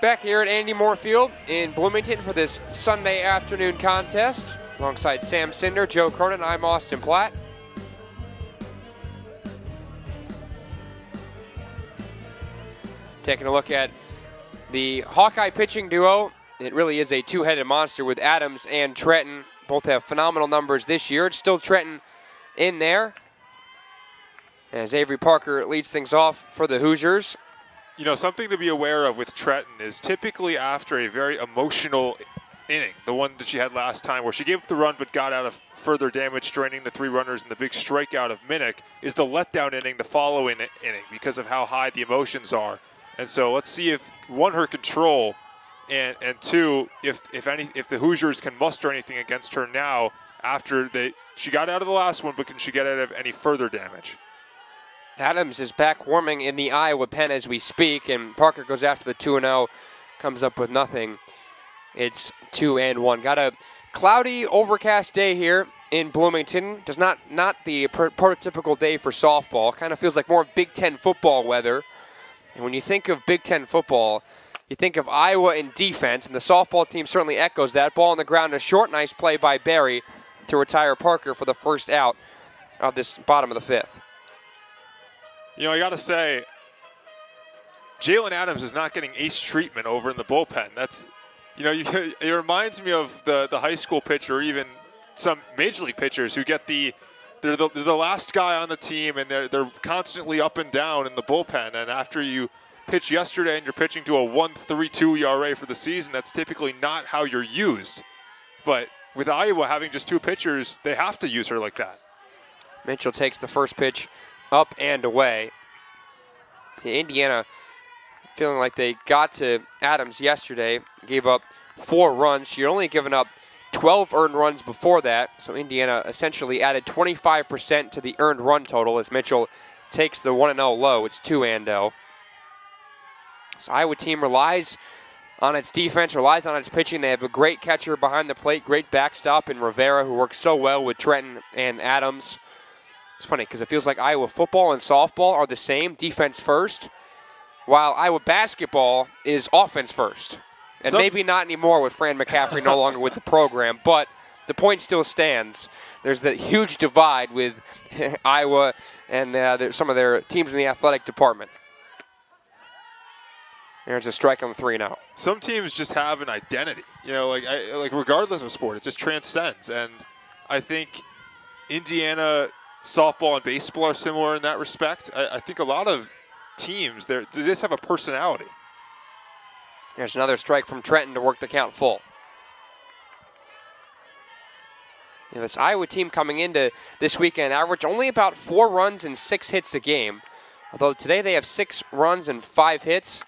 Back here at Andy Moore Field in Bloomington for this Sunday afternoon contest. Alongside Sam Cinder, Joe Cronin, I'm Austin Platt. Taking a look at the Hawkeye pitching duo. It really is a two-headed monster with Adams and Trenton. Both have phenomenal numbers this year. It's still Trenton in there, as Avery Parker leads things off for the Hoosiers. You know, something to be aware of with Trenton is typically after a very emotional inning, the one that she had last time where she gave up the run but got out of further damage, straining the 3 runners, and the big strikeout of Minnick, is the letdown inning the following inning because of how high the emotions are. And so let's see if, one, her control, and two, if the Hoosiers can muster anything against her now after she got out of the last one, but can she get out of any further damage? Adams is back warming in the Iowa pen as we speak, and Parker goes after the 2-0, comes up with nothing. It's 2-1. Got a cloudy, overcast day here in Bloomington. Does not the prototypical day for softball. Kind of feels like more Big Ten football weather. And when you think of Big Ten football, you think of Iowa in defense, and the softball team certainly echoes that. Ball on the ground, a short, nice play by Barry to retire Parker for the first out of this bottom of the 5th. You know, I got to say, Jalen Adams is not getting ace treatment over in the bullpen. That's, you know, it reminds me of the high school pitcher, or even some major league pitchers who get they're the last guy on the team, and they're constantly up and down in the bullpen. And after you pitch yesterday and you're pitching to a 1.32 ERA for the season, that's typically not how you're used. But with Iowa having just 2 pitchers, they have to use her like that. Mitchell takes the first pitch up and away. Indiana feeling like they got to Adams yesterday, gave up 4 runs. She had only given up 12 earned runs before that, so Indiana essentially added 25% to the earned run total as Mitchell takes the 1-0 low. It's 2-0. This Iowa team relies on its defense, relies on its pitching. They have a great catcher behind the plate, great backstop in Rivera, who works so well with Trenton and Adams. It's funny because it feels like Iowa football and softball are the same, defense first, while Iowa basketball is offense first. And maybe not anymore with Fran McCaffrey no longer with the program, but the point still stands. There's the huge divide with Iowa and some of their teams in the athletic department. There's a strike on the 3-0. Some teams just have an identity, you know, like regardless of sport, it just transcends. And I think Indiana softball and baseball are similar in that respect. I think a lot of teams, they just have a personality. There's another strike from Trenton to work the count full. You know, this Iowa team coming into this weekend average only about 4 runs and 6 hits a game. Although today they have 6 runs and 5 hits.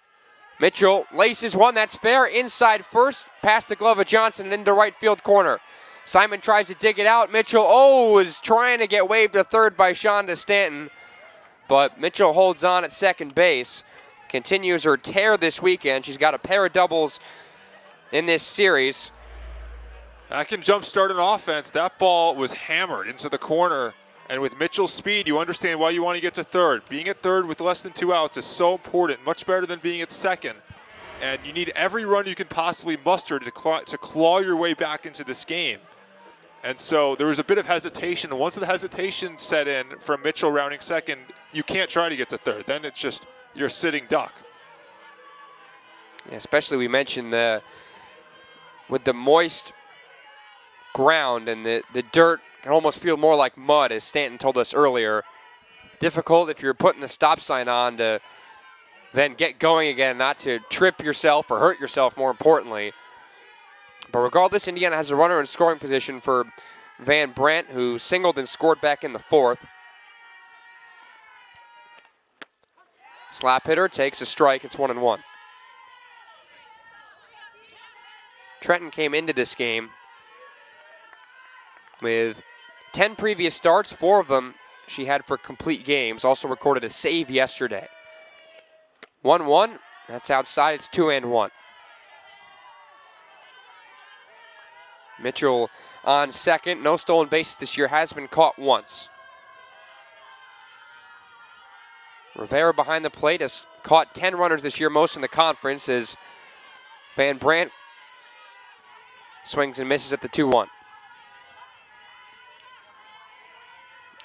Mitchell laces one, that's fair, inside first, past the glove of Johnson and into right field corner. Simon tries to dig it out. Mitchell, was trying to get waved to third by Shonda Stanton. But Mitchell holds on at second base. Continues her tear this weekend. She's got a pair of doubles in this series. That can jumpstart an offense. That ball was hammered into the corner. And with Mitchell's speed, you understand why you want to get to third. Being at third with less than 2 outs is so important. Much better than being at second. And you need every run you can possibly muster to claw your way back into this game. And so there was a bit of hesitation. And once the hesitation set in from Mitchell rounding second, you can't try to get to third. Then it's just you're a sitting duck. Yeah, especially we mentioned with the moist ground and the dirt can almost feel more like mud, as Stanton told us earlier. Difficult if you're putting the stop sign on to then get going again, not to trip yourself or hurt yourself, more importantly. But regardless, Indiana has a runner in scoring position for Van Brandt, who singled and scored back in the 4th. Slap hitter takes a strike. It's 1-1. Trenton came into this game with 10 previous starts. 4 of them she had for complete games. Also recorded a save yesterday. 1-1. That's outside. It's 2-1. Mitchell on second. No stolen bases this year. Has been caught once. Rivera behind the plate has caught 10 runners this year, most in the conference, as Van Brandt swings and misses at the 2-1.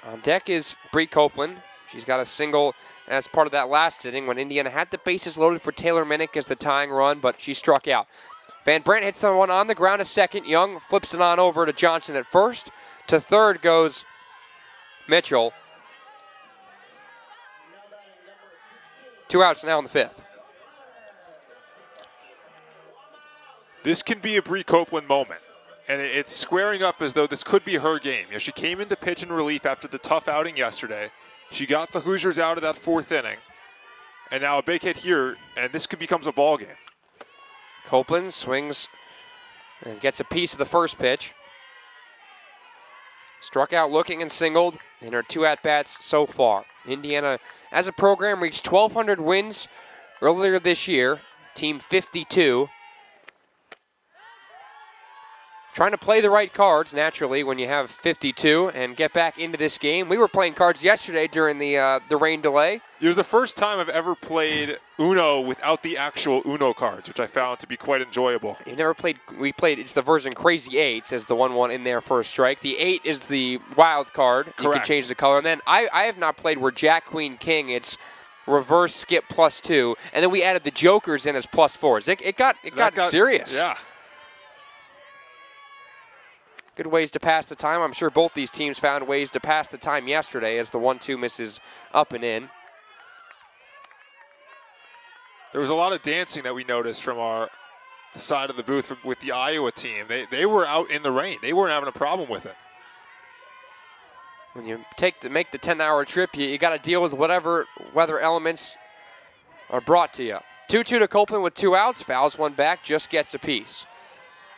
On deck is Bree Copeland. She's got a single as part of that last inning when Indiana had the bases loaded for Taylor Minnick as the tying run, but she struck out. Van Brandt hits someone on the ground at second. Young flips it on over to Johnson at first. To third goes Mitchell. 2 outs now in the 5th. This can be a Bree Copeland moment, and it's squaring up as though this could be her game. You know, she came into pitch in relief after the tough outing yesterday. She got the Hoosiers out of that 4th inning, and now a big hit here, and this becomes a ball game. Copeland swings and gets a piece of the first pitch. Struck out looking and singled in her 2 at-bats so far. Indiana, as a program, reached 1,200 wins earlier this year. Team 52. Trying to play the right cards, naturally, when you have 52 and get back into this game. We were playing cards yesterday during the rain delay. It was the first time I've ever played Uno without the actual Uno cards, which I found to be quite enjoyable. You never played, it's the version Crazy 8, says the 1-1 in there for a strike. The 8 is the wild card. Correct. You can change the color. And then I have not played where Jack, Queen, King, it's reverse skip +2. And then we added the jokers in as +4s. It got serious. Yeah. Good ways to pass the time. I'm sure both these teams found ways to pass the time yesterday as the 1-2 misses up and in. There was a lot of dancing that we noticed from the side of the booth with the Iowa team. They were out in the rain. They weren't having a problem with it. When you make the 10-hour trip, you got to deal with whatever weather elements are brought to you. 2-2 to Copeland with 2 outs. Fouls one back, just gets a piece.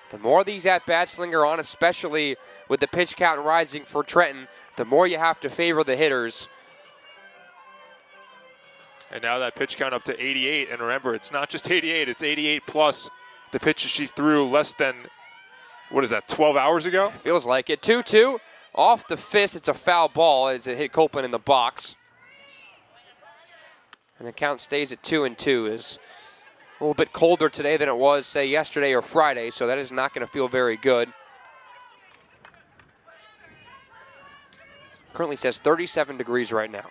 The more these at-bats linger on, especially with the pitch count rising for Trenton, the more you have to favor the hitters. And now that pitch count up to 88. And remember, it's not just 88. It's 88 plus the pitches she threw less than, 12 hours ago? Feels like it. 2-2. Off the fist, it's a foul ball as it hit Copeland in the box. And the count stays at 2-2 as a little bit colder today than it was, say, yesterday or Friday, so that is not going to feel very good. Currently says 37 degrees right now.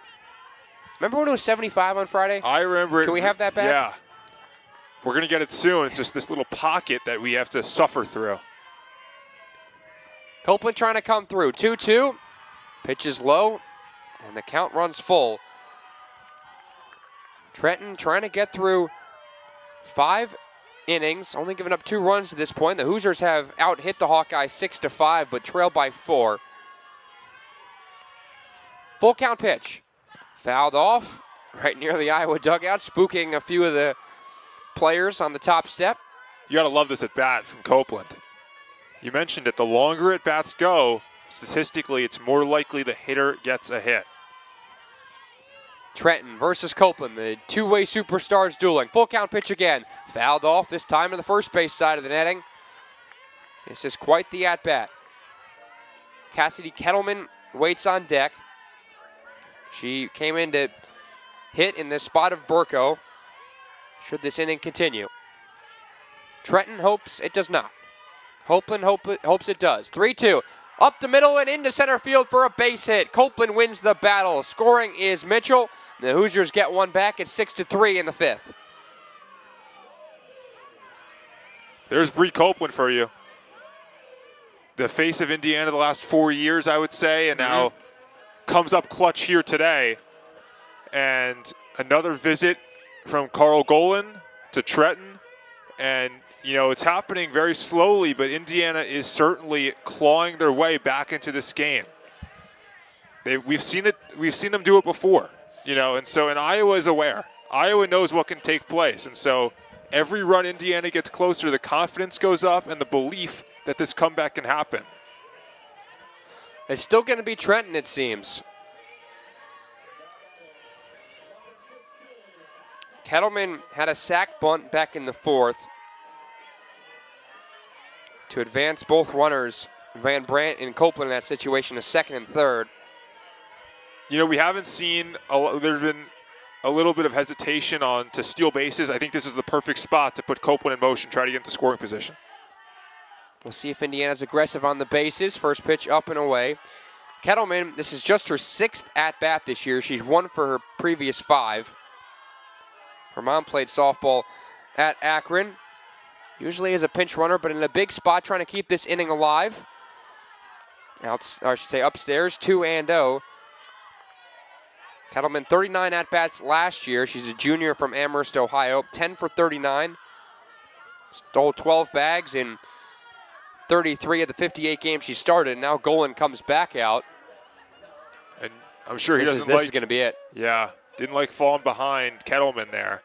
Remember when it was 75 on Friday? I remember it. Can we have that back? Yeah. We're going to get it soon. It's just this little pocket that we have to suffer through. Copeland trying to come through. 2-2. Pitch is low, and the count runs full. Trenton trying to get through 5 innings, only giving up 2 runs at this point. The Hoosiers have out-hit the Hawkeyes 6-5, but trailed by 4. Full count pitch. Fouled off right near the Iowa dugout, spooking a few of the players on the top step. You got to love this at-bat from Copeland. You mentioned it. The longer at-bats go, statistically, it's more likely the hitter gets a hit. Trenton versus Copeland, the two-way superstars dueling. Full count pitch again. Fouled off, this time to the first base side of the netting. This is quite the at-bat. Cassidy Kettleman waits on deck. She came in to hit in the spot of Burko, should this inning continue. Trenton hopes it does not. Copeland hopes it does. 3-2. Up the middle and into center field for a base hit. Copeland wins the battle. Scoring is Mitchell. The Hoosiers get one back at 6-3 in the 5th. There's Bree Copeland for you. The face of Indiana the last 4 years, I would say, and now comes up clutch here today. And another visit from Carl Golan to Trenton. And, you know, it's happening very slowly, but Indiana is certainly clawing their way back into this game. We've seen them do it before, you know, and so and Iowa is aware. Iowa knows what can take place, and so every run Indiana gets closer, the confidence goes up and the belief that this comeback can happen. It's still going to be Trenton, it seems. Kettleman had a sac bunt back in the 4th to advance both runners, Van Brandt and Copeland, in that situation to second and third. You know, we haven't seen there's been a little bit of hesitation on to steal bases, I think this is the perfect spot to put Copeland in motion, try to get into scoring position. We'll see if Indiana's aggressive on the bases. First pitch up and away. Kettleman, this is just her 6th at-bat this year. She's won for her previous 5. Her mom played softball at Akron. Usually as a pinch runner, but in a big spot trying to keep this inning alive. Upstairs, 2-0. Kettleman, 39 at-bats last year. She's a junior from Amherst, Ohio. 10 for 39. Stole 12 bags in 33 of the 58 games she started. Now Golan comes back out. And I'm sure this is going to be it. Yeah, didn't like falling behind Kettleman there.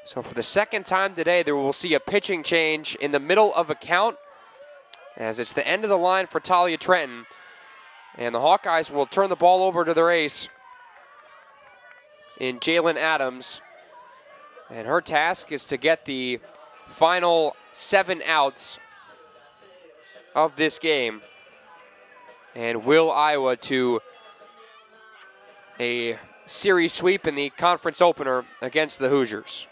So for the second time today, there will see a pitching change in the middle of a count, as it's the end of the line for Talia Trenton. And the Hawkeyes will turn the ball over to their ace in Jalen Adams. And her task is to get the final 7 outs of this game and will Iowa to a series sweep in the conference opener against the Hoosiers.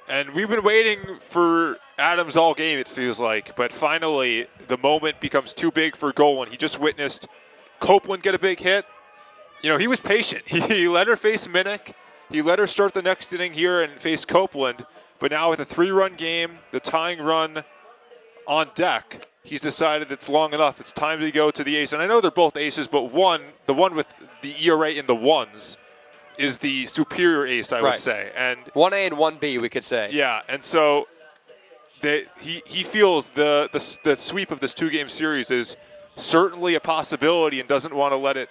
And we've been waiting for Adams all game, it feels like. But finally, the moment becomes too big for Golan. He just witnessed Copeland get a big hit. You know, he was patient. He let her face Minnick. He let her start the next inning here and face Copeland. But now with a 3-run game, the tying run on deck, he's decided it's long enough. It's time to go to the ace. And I know they're both aces, but the one with the ERA in the ones is the superior ace, I would say. And 1A and 1B, we could say. Yeah, and so he feels the sweep of this 2-game series is certainly a possibility and doesn't want to let it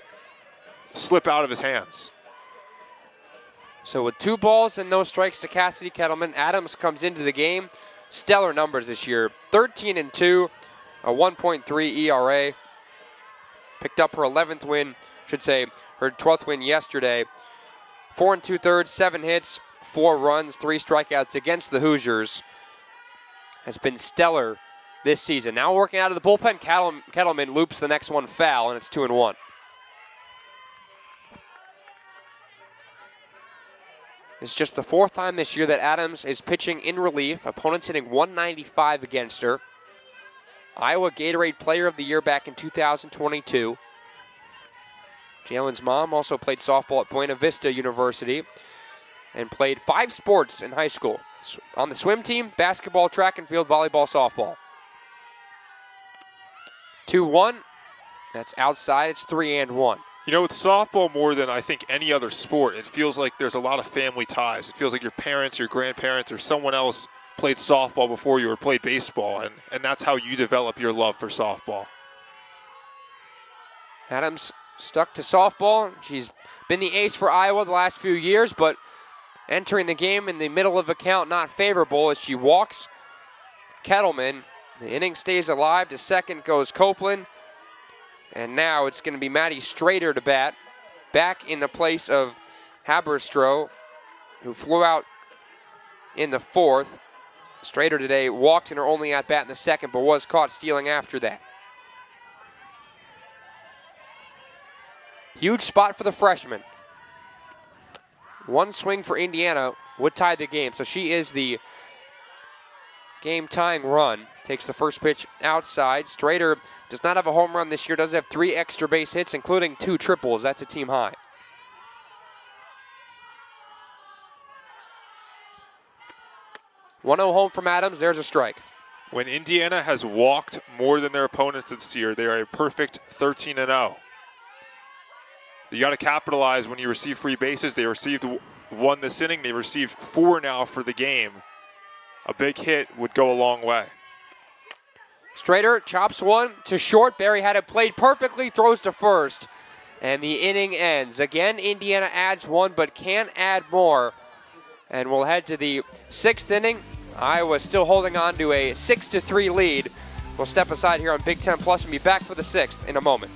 slip out of his hands. So with 2 balls and no strikes to Cassidy Kettleman, Adams comes into the game. Stellar numbers this year. 13-2, a 1.3 ERA. Picked up her 11th win, her 12th win yesterday. 4 2/3, 7 hits, 4 runs, 3 strikeouts against the Hoosiers. Has been stellar this season. Now working out of the bullpen, Kettleman loops the next one foul, and it's 2-1. It's just the 4th time this year that Adams is pitching in relief. Opponents hitting .195 against her. Iowa Gatorade Player of the Year back in 2022. Jalen's mom also played softball at Buena Vista University and played 5 sports in high school. On the swim team, basketball, track and field, volleyball, softball. 2-1. That's outside. It's 3-1. You know, with softball more than I think any other sport, it feels like there's a lot of family ties. It feels like your parents, your grandparents, or someone else played softball before you or played baseball, and that's how you develop your love for softball. Adams stuck to softball. She's been the ace for Iowa the last few years, but entering the game in the middle of a count not favorable as she walks Kettleman. The inning stays alive. To second goes Copeland. And now it's going to be Maddie Strader to bat, back in the place of Haberstroh, who flew out in the 4th. Strader today walked in her only at-bat in the 2nd, but was caught stealing after that. Huge spot for the freshman. 1 swing for Indiana would tie the game, so she is the game-tying run. Takes the first pitch outside. Strader does not have a home run this year, does have 3 extra base hits, including 2 triples. That's a team high. .1-0 home from Adams. There's a strike. When Indiana has walked more than their opponents this year, they are a perfect 13-0. You got to capitalize when you receive free bases. They received 1 this inning. They received 4 now for the game. A big hit would go a long way. Strader chops 1 to short. Barry had it played perfectly, throws to first. And the inning ends. Again, Indiana adds 1, but can't add more. And we'll head to the 6th inning. Iowa still holding on to a 6-3 lead. We'll step aside here on Big Ten Plus and be back for the 6th in a moment.